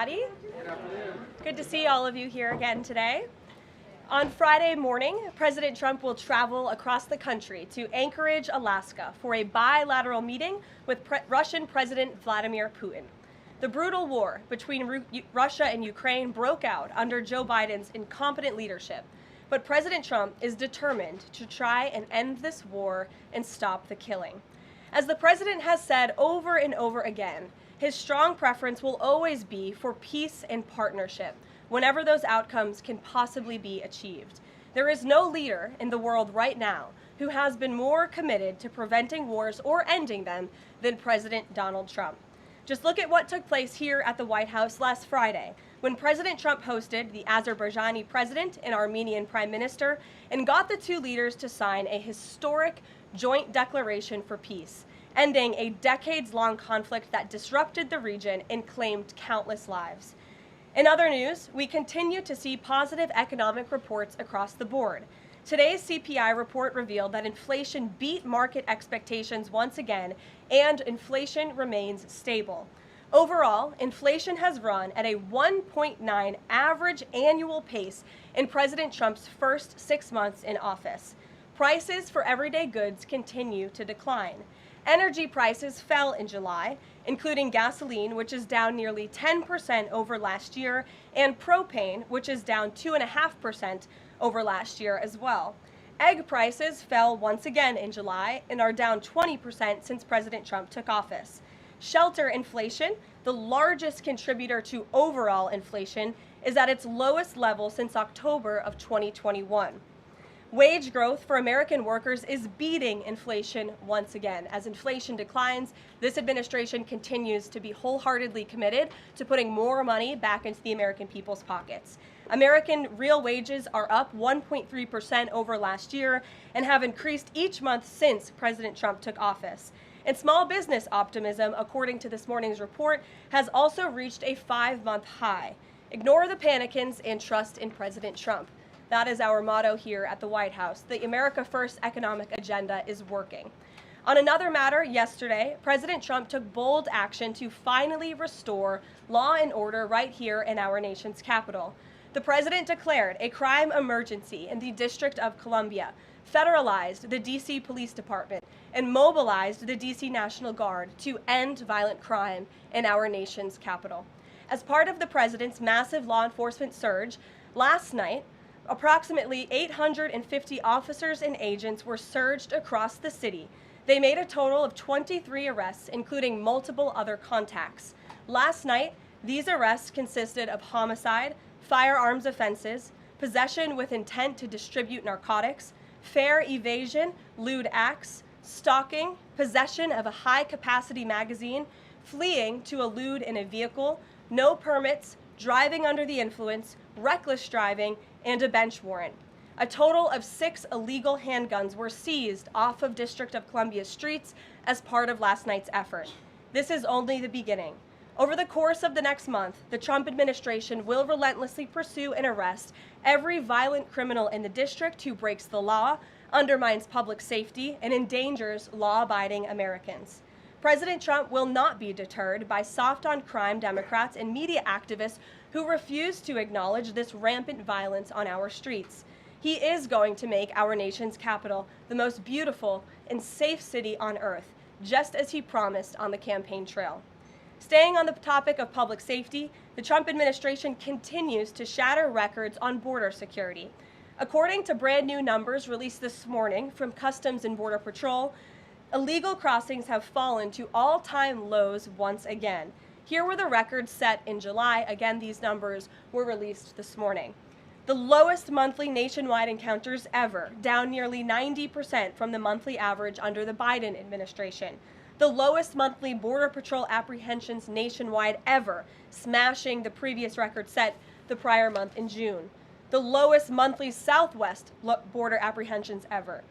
Good to see all of you here again today. On Friday morning, President Trump will travel across the country to Anchorage, Alaska for a bilateral meeting with Russian President Vladimir Putin. The brutal war between Russia and Ukraine broke out under Joe Biden's incompetent leadership, but President Trump is determined to try and end this war and stop the killing. As the president has said over and over again, his strong preference will always be for peace and partnership whenever those outcomes can possibly be achieved. There is no leader in the world right now who has been more committed to preventing wars or ending them than President Donald Trump. Just look at what took place here at the White House last Friday when President Trump hosted the Azerbaijani president and Armenian prime minister and got the two leaders to sign a historic joint declaration for peace, ending a decades-long conflict that disrupted the region and claimed countless lives. In other news, we continue to see positive economic reports across the board. Today's CPI report revealed that inflation beat market expectations once again, and inflation remains stable. Overall, inflation has run at a 1.9 average annual pace in President Trump's first 6 months in office. Prices for everyday goods continue to decline. Energy prices fell in July, including gasoline, which is down nearly 10% over last year, and propane, which is down 2.5% over last year as well. Egg prices fell once again in July and are down 20% since President Trump took office. Shelter inflation, the largest contributor to overall inflation, is at its lowest level since October of 2021. Wage growth for American workers is beating inflation once again. As inflation declines, this administration continues to be wholeheartedly committed to putting more money back into the American people's pockets. American real wages are up 1.3% over last year and have increased each month since President Trump took office. And small business optimism, according to this morning's report, has also reached a 5-month high. Ignore the panicans and trust in President Trump. That is our motto here at the White House. The America First economic agenda is working. On another matter, yesterday, President Trump took bold action to finally restore law and order right here in our nation's capital. The president declared a crime emergency in the District of Columbia, federalized the D.C. Police Department, and mobilized the D.C. National Guard to end violent crime in our nation's capital. As part of the president's massive law enforcement surge, last night, approximately 850 officers and agents were surged across the city. They made a total of 23 arrests, including multiple other contacts. Last night, these arrests consisted of homicide, firearms offenses, possession with intent to distribute narcotics, fare evasion, lewd acts, stalking, possession of a high-capacity magazine, fleeing to elude in a vehicle, no permits, driving under the influence, reckless driving, and a bench warrant. A total of 6 illegal handguns were seized off of District of Columbia streets as part of last night's effort. This is only the beginning. Over the course of the next month, the Trump administration will relentlessly pursue and arrest every violent criminal in the district who breaks the law, undermines public safety, and endangers law-abiding Americans. President Trump will not be deterred by soft-on-crime Democrats and media activists who refuse to acknowledge this rampant violence on our streets. He is going to make our nation's capital the most beautiful and safe city on earth, just as he promised on the campaign trail. Staying on the topic of public safety, the Trump administration continues to shatter records on border security. According to brand new numbers released this morning from Customs and Border Patrol, illegal crossings have fallen to all-time lows once again. Here were the records set in July. Again, these numbers were released this morning. The lowest monthly nationwide encounters ever, down nearly 90% from the monthly average under the Biden administration. The lowest monthly Border Patrol apprehensions nationwide ever, smashing the previous record set the prior month in June. The lowest monthly Southwest border apprehensions ever.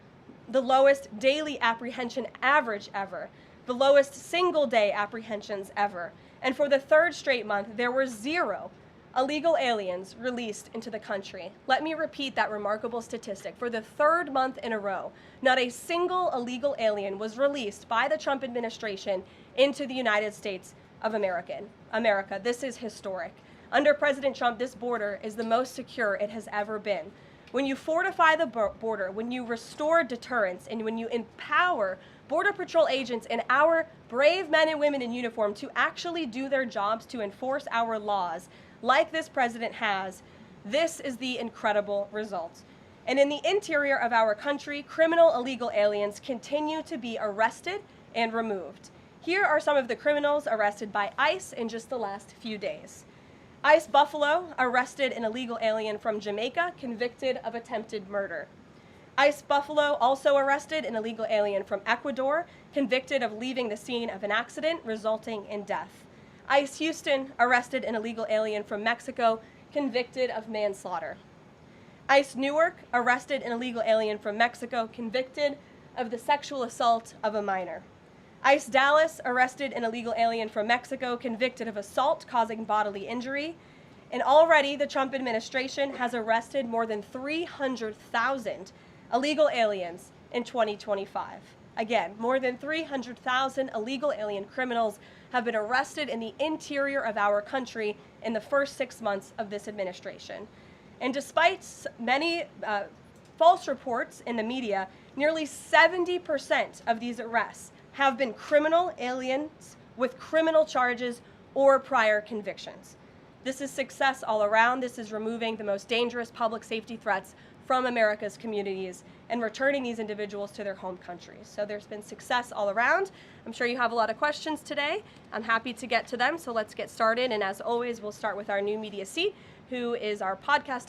The lowest daily apprehension average ever. The lowest single-day apprehensions ever. And for the third straight month, there were 0 illegal aliens released into the country. Let me repeat that remarkable statistic. For the third month in a row, not a single illegal alien was released by the Trump administration into the United States of America. This is historic. Under President Trump, this border is the most secure it has ever been. When you fortify the border, when you restore deterrence, and when you empower Border Patrol agents and our brave men and women in uniform to actually do their jobs to enforce our laws, like this president has, this is the incredible result. And in the interior of our country, criminal illegal aliens continue to be arrested and removed. Here are some of the criminals arrested by ICE in just the last few days. ICE Buffalo arrested an illegal alien from Jamaica convicted of attempted murder. ICE Buffalo also arrested an illegal alien from Ecuador convicted of leaving the scene of an accident resulting in death. ICE Houston arrested an illegal alien from Mexico convicted of manslaughter. ICE Newark arrested an illegal alien from Mexico convicted of the sexual assault of a minor. ICE Dallas arrested an illegal alien from Mexico convicted of assault causing bodily injury. And already the Trump administration has arrested more than 300,000 illegal aliens in 2025. Again, more than 300,000 illegal alien criminals have been arrested in the interior of our country in the first 6 months of this administration. And despite many false reports in the media, nearly 70% of these arrests have been criminal aliens with criminal charges or prior convictions. This is success all around. This is removing the most dangerous public safety threats from America's communities and returning these individuals to their home countries. So there's been success all around. I'm sure you have a lot of questions today. I'm happy to get to them, so let's get started. And as always, we'll start with our new media seat, who is our podcast host.